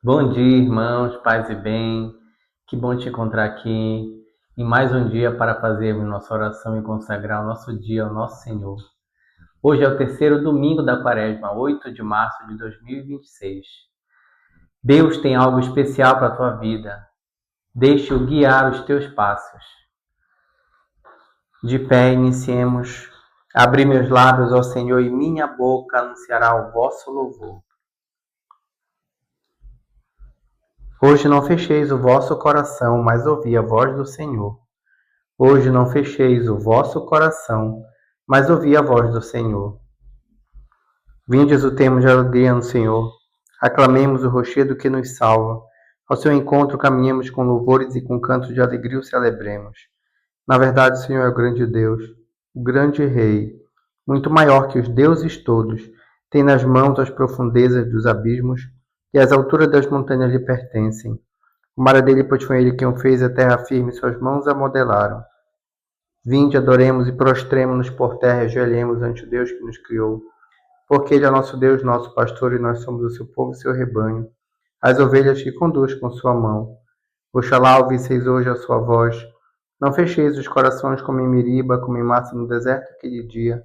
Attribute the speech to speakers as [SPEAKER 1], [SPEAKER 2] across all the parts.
[SPEAKER 1] Bom dia, irmãos, paz e bem. Que bom te encontrar aqui em mais um dia para fazermos nossa oração e consagrar o nosso dia ao nosso Senhor. Hoje é o terceiro domingo da Quaresma, 8 de março de 2026. Deus tem algo especial para a tua vida. Deixe-o guiar os teus passos. De pé, iniciemos. Abri meus lábios ao Senhor e minha boca anunciará o vosso louvor. Hoje não fecheis o vosso coração, mas ouvi a voz do Senhor. Hoje não fecheis o vosso coração, mas ouvi a voz do Senhor. Vinde exultemos de alegria no Senhor, aclamemos o rochedo que nos salva. Ao seu encontro caminhemos com louvores e com cantos de alegria o celebremos. Na verdade, o Senhor é o grande Deus, o grande Rei, muito maior que os deuses todos. Tem nas mãos as profundezas dos abismos e as alturas das montanhas lhe pertencem. O mar é dele, pois foi ele quem o fez, a terra firme, suas mãos a modelaram. Vinde, adoremos e prostremo-nos por terra e ajoelhemos ante o Deus que nos criou. Porque Ele é nosso Deus, nosso pastor, e nós somos o seu povo e seu rebanho, as ovelhas que conduz com sua mão. Oxalá ouvisseis hoje a sua voz. Não fecheis os corações como em Meriba, como em Massa no deserto aquele dia,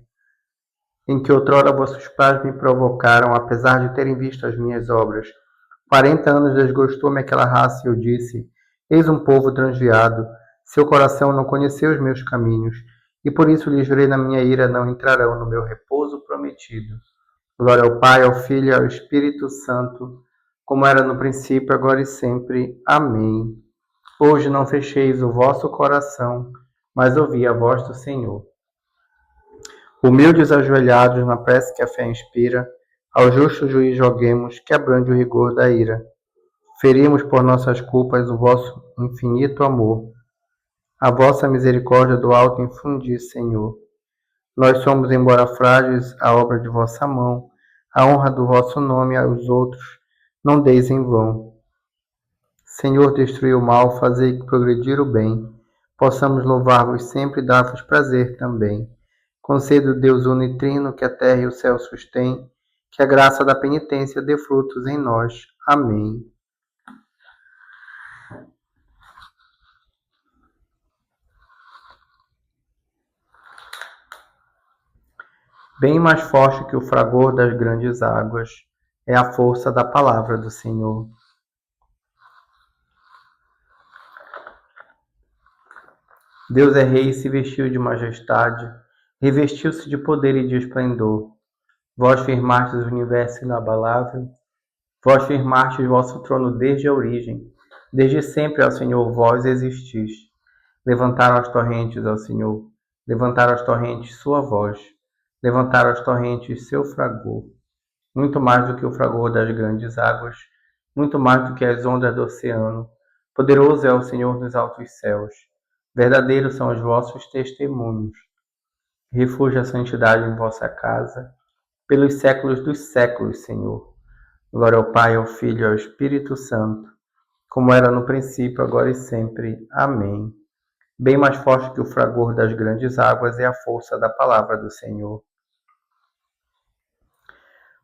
[SPEAKER 1] em que outrora vossos pais me provocaram, apesar de terem visto as minhas obras. 40 anos desgostou-me aquela raça e eu disse: eis um povo transviado, seu coração não conheceu os meus caminhos, e por isso lhes jurei na minha ira, não entrarão no meu repouso prometido. Glória ao Pai, ao Filho e ao Espírito Santo, como era no princípio, agora e sempre. Amém. Hoje não fecheis o vosso coração, mas ouvi a voz do Senhor. Humildes ajoelhados na prece que a fé inspira, ao justo juiz joguemos, que abrange o rigor da ira. Ferimos por nossas culpas o vosso infinito amor. A vossa misericórdia do alto infundi, Senhor. Nós somos, embora frágeis, a obra de vossa mão. A honra do vosso nome aos outros não deis em vão. Senhor, destrui o mal, fazei progredir o bem. Possamos louvar-vos sempre e dar-vos prazer também. Concedo, Deus unitrino, que a terra e o céu sustém, que a graça da penitência dê frutos em nós. Amém. Bem mais forte que o fragor das grandes águas é a força da palavra do Senhor. Deus é rei e se vestiu de majestade, revestiu-se de poder e de esplendor. Vós firmastes o universo inabalável, vós firmastes vosso trono desde a origem. Desde sempre ao Senhor vós existis. Levantaram as torrentes ao Senhor, levantaram as torrentes sua voz, levantaram as torrentes seu fragor. Muito mais do que o fragor das grandes águas, muito mais do que as ondas do oceano. Poderoso é o Senhor nos altos céus. Verdadeiros são os vossos testemunhos. Refúgio a santidade em vossa casa, pelos séculos dos séculos, Senhor. Glória ao Pai, ao Filho e ao Espírito Santo, como era no princípio, agora e sempre. Amém. Bem mais forte que o fragor das grandes águas é a força da palavra do Senhor.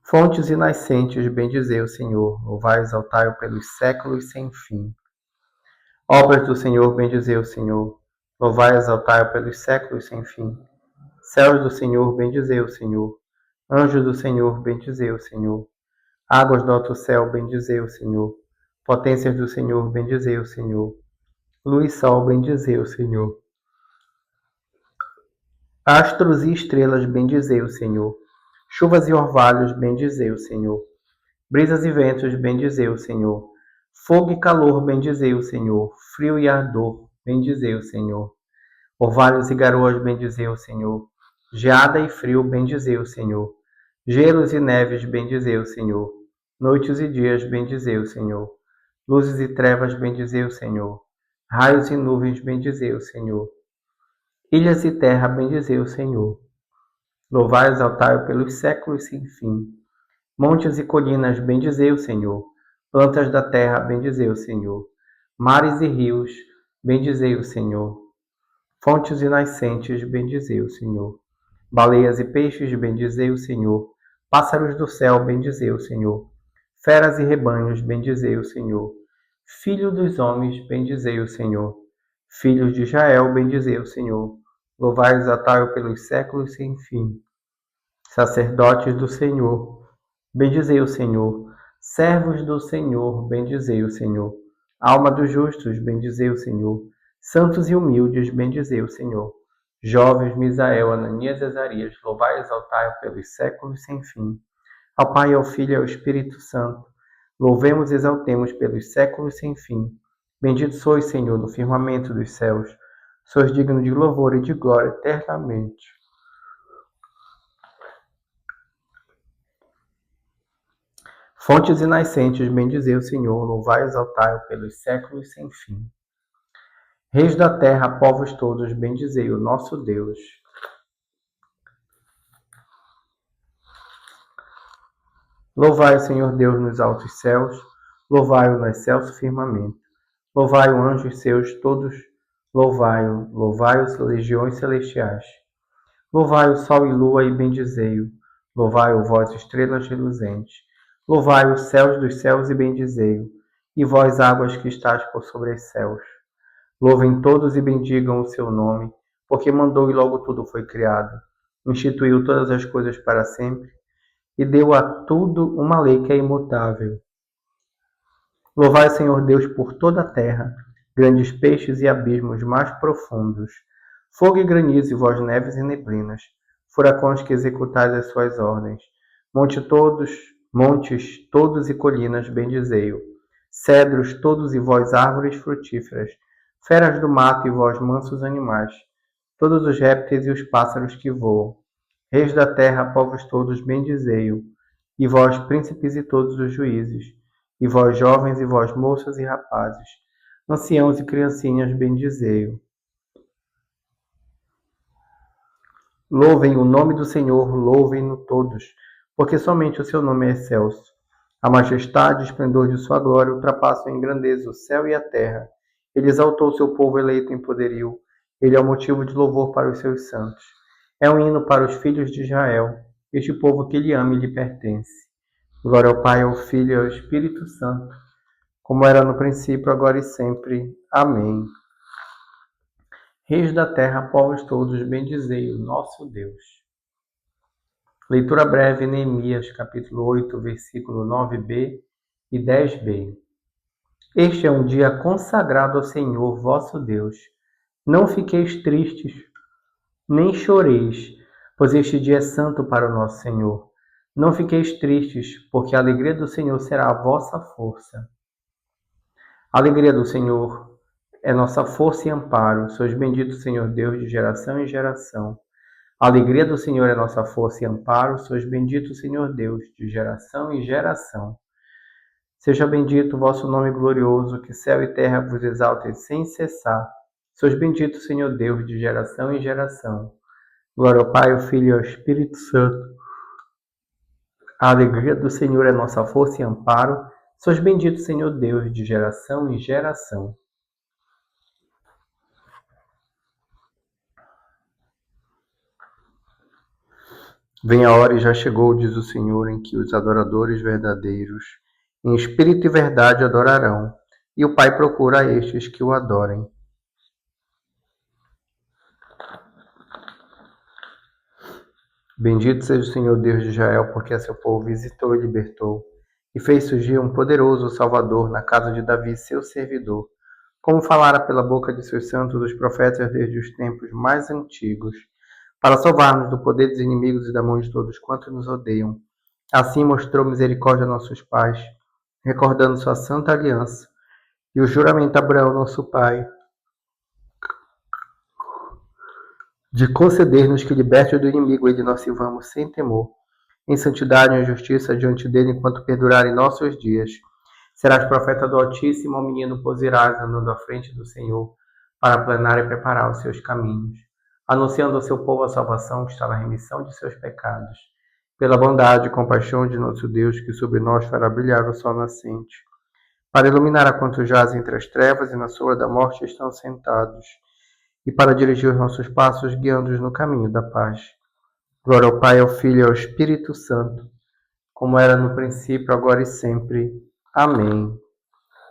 [SPEAKER 1] Fontes e nascentes, bendizei o Senhor, louvai e exaltai-o pelos séculos sem fim. Obras do Senhor, bendizei o Senhor, louvai e exaltai-o pelos séculos sem fim. Céus do Senhor, bendizei o Senhor, anjos do Senhor, bendizei o Senhor. Águas do alto céu, bendizei o Senhor. Potências do Senhor, bendizei o Senhor. Lua e sol, bendizei o Senhor. Astros e estrelas, bendizei o Senhor. Chuvas e orvalhos, bendizei o Senhor. Brisas e ventos, bendizei o Senhor. Fogo e calor, bendizei o Senhor. Frio e ardor, bendizei o Senhor. Orvalhos e garoas, bendizei o Senhor. Geada e frio, bendizei o Senhor. Gelos e neves, bendizei o Senhor. Noites e dias, bendizei o Senhor. Luzes e trevas, bendizei o Senhor. Raios e nuvens, bendizei o Senhor. Ilhas e terra, bendizei o Senhor. Louvai e exaltai-o pelos séculos sem fim. Montes e colinas, bendizei o Senhor. Plantas da terra, bendizei o Senhor. Mares e rios, bendizei o Senhor. Fontes e nascentes, bendizei o Senhor. Baleias e peixes, bendizei o Senhor. Pássaros do céu, bendizei o Senhor. Feras e rebanhos, bendizei o Senhor. Filho dos homens, bendizei o Senhor. Filhos de Israel, bendizei o Senhor. Louvai e exaltai-o pelos séculos sem fim. Sacerdotes do Senhor, bendizei o Senhor. Servos do Senhor, bendizei o Senhor. Alma dos justos, bendizei o Senhor. Santos e humildes, bendizei o Senhor. Jovens, Misael, Ananias e Azarias, louvai e exaltai-o pelos séculos sem fim. Ao Pai, ao Filho e ao Espírito Santo, louvemos e exaltemos pelos séculos sem fim. Bendito sois, Senhor, no firmamento dos céus. Sois digno de louvor e de glória eternamente. Fontes e nascentes, bendizei o Senhor, louvai e exaltai-o pelos séculos sem fim. Reis da terra, povos todos, bendizei o nosso Deus. Louvai o Senhor Deus nos altos céus, louvai-o no excelso firmamento. Louvai-o, anjos seus todos, louvai-o, louvai-os, legiões celestiais. Louvai o sol e lua e bendizei-o. Louvai-o, vós estrelas reluzentes. Louvai os céus dos céus e bendizei-o. E vós, águas que estáis por sobre os céus. Louvem todos e bendigam o seu nome, porque mandou e logo tudo foi criado. Instituiu todas as coisas para sempre e deu a tudo uma lei que é imutável. Louvai o Senhor Deus por toda a terra, grandes peixes e abismos mais profundos, fogo e granizo e vós neves e neblinas, furacões que executais as suas ordens, montes todos e colinas, bendizei-o, cedros todos e vós árvores frutíferas, feras do mato e vós mansos animais, todos os répteis e os pássaros que voam, reis da terra, povos todos, bendizei-o, e vós príncipes e todos os juízes, e vós jovens e vós moças e rapazes, anciãos e criancinhas, bendizei-o. Louvem o nome do Senhor, louvem-no todos, porque somente o seu nome é excelso. A majestade e esplendor de sua glória ultrapassam em grandeza o céu e a terra. Ele exaltou seu povo eleito em poderio. Ele é o motivo de louvor para os seus santos. É um hino para os filhos de Israel, este povo que lhe ama e lhe pertence. Glória ao Pai, ao Filho e ao Espírito Santo, como era no princípio, agora e sempre. Amém. Reis da terra, povos todos, bendizei o nosso Deus. Leitura breve, Neemias, capítulo 8, versículo 9b e 10b. Este é um dia consagrado ao Senhor, vosso Deus. Não fiqueis tristes, nem choreis, pois este dia é santo para o nosso Senhor. Não fiqueis tristes, porque a alegria do Senhor será a vossa força. A alegria do Senhor é nossa força e amparo. Sois bendito, Senhor Deus, de geração em geração. A alegria do Senhor é nossa força e amparo. Sois bendito, Senhor Deus, de geração em geração. Seja bendito o vosso nome glorioso, que céu e terra vos exaltem sem cessar. Sois bendito, Senhor Deus, de geração em geração. Glória ao Pai, ao Filho e ao Espírito Santo. A alegria do Senhor é nossa força e amparo. Sois bendito, Senhor Deus, de geração em geração. Vem a hora e já chegou, diz o Senhor, em que os adoradores verdadeiros, em espírito e verdade, adorarão, e o Pai procura a estes que o adorem. Bendito seja o Senhor Deus de Israel, porque a seu povo visitou e libertou, e fez surgir um poderoso Salvador na casa de Davi, seu servidor, como falara pela boca de seus santos os profetas desde os tempos mais antigos, para salvar-nos do poder dos inimigos e da mão de todos quantos nos odeiam. Assim mostrou misericórdia a nossos pais, recordando sua santa aliança, e o juramento a Abraão, nosso pai, de conceder-nos que, libertos do inimigo, ele nós sirvamos sem temor, em santidade e em justiça diante dele, enquanto perdurarem nossos dias. Serás profeta do Altíssimo, ao menino posirás, andando à frente do Senhor, para aplanar e preparar os seus caminhos, anunciando ao seu povo a salvação que está na remissão de seus pecados. Pela bondade e compaixão de nosso Deus, que sobre nós fará brilhar o sol nascente, para iluminar a quantos jazem entre as trevas e na sombra da morte estão sentados, e para dirigir os nossos passos, guiando-os no caminho da paz. Glória ao Pai, ao Filho e ao Espírito Santo, como era no princípio, agora e sempre. Amém.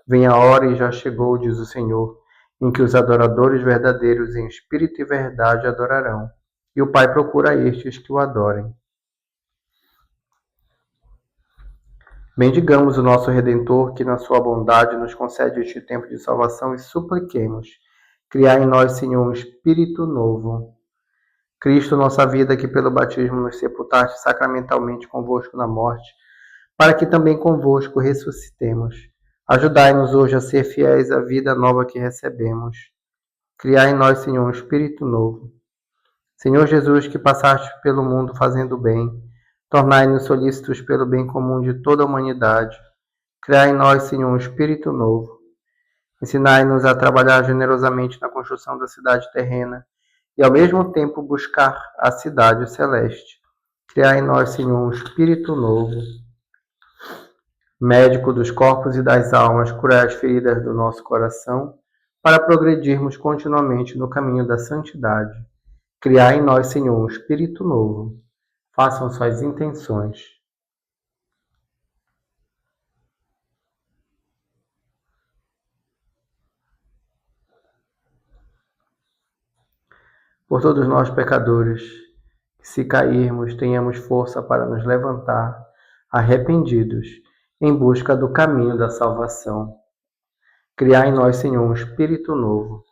[SPEAKER 1] Vem a hora e já chegou, diz o Senhor, em que os adoradores verdadeiros em espírito e verdade adorarão, e o Pai procura estes que o adorem. Bendigamos o nosso Redentor, que na sua bondade nos concede este tempo de salvação, e supliquemos: criai em nós, Senhor, um espírito novo. Cristo, nossa vida, que pelo batismo nos sepultaste sacramentalmente convosco na morte, para que também convosco ressuscitemos. Ajudai-nos hoje a ser fiéis à vida nova que recebemos. Criai em nós, Senhor, um espírito novo. Senhor Jesus, que passaste pelo mundo fazendo bem, tornai-nos solícitos pelo bem comum de toda a humanidade. Criai em nós, Senhor, um espírito novo. Ensinai-nos a trabalhar generosamente na construção da cidade terrena e, ao mesmo tempo, buscar a cidade celeste. Criai em nós, Senhor, um espírito novo. Médico dos corpos e das almas, curai as feridas do nosso coração, para progredirmos continuamente no caminho da santidade. Criai em nós, Senhor, um espírito novo. Façam suas intenções. Por todos nós, pecadores, que se cairmos, tenhamos força para nos levantar, arrependidos, em busca do caminho da salvação. Criai em nós, Senhor, um espírito novo.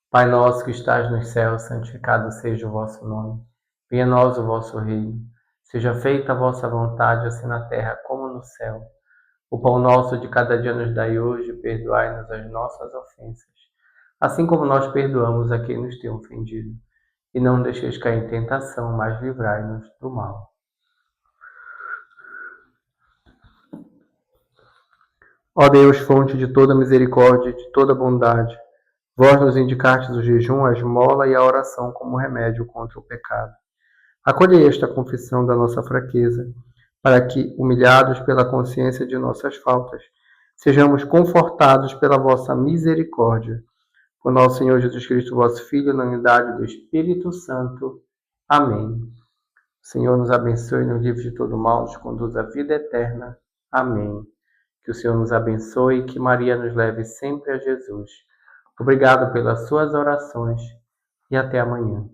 [SPEAKER 1] Pai nosso que estás nos céus, santificado seja o vosso nome. Venha a nós o vosso reino. Seja feita a vossa vontade, assim na terra como no céu. O pão nosso de cada dia nos dai hoje, perdoai-nos as nossas ofensas, assim como nós perdoamos a quem nos tem ofendido. E não deixeis cair em tentação, mas livrai-nos do mal. Ó Deus, fonte de toda misericórdia e de toda bondade, vós nos indicastes o jejum, a esmola e a oração como remédio contra o pecado. Acolhei esta confissão da nossa fraqueza, para que, humilhados pela consciência de nossas faltas, sejamos confortados pela vossa misericórdia. Por nosso Senhor Jesus Cristo, vosso Filho, na unidade do Espírito Santo. Amém. O Senhor nos abençoe, nos livre de todo mal, nos conduz à vida eterna. Amém. Que o Senhor nos abençoe e que Maria nos leve sempre a Jesus. Obrigado pelas suas orações e até amanhã.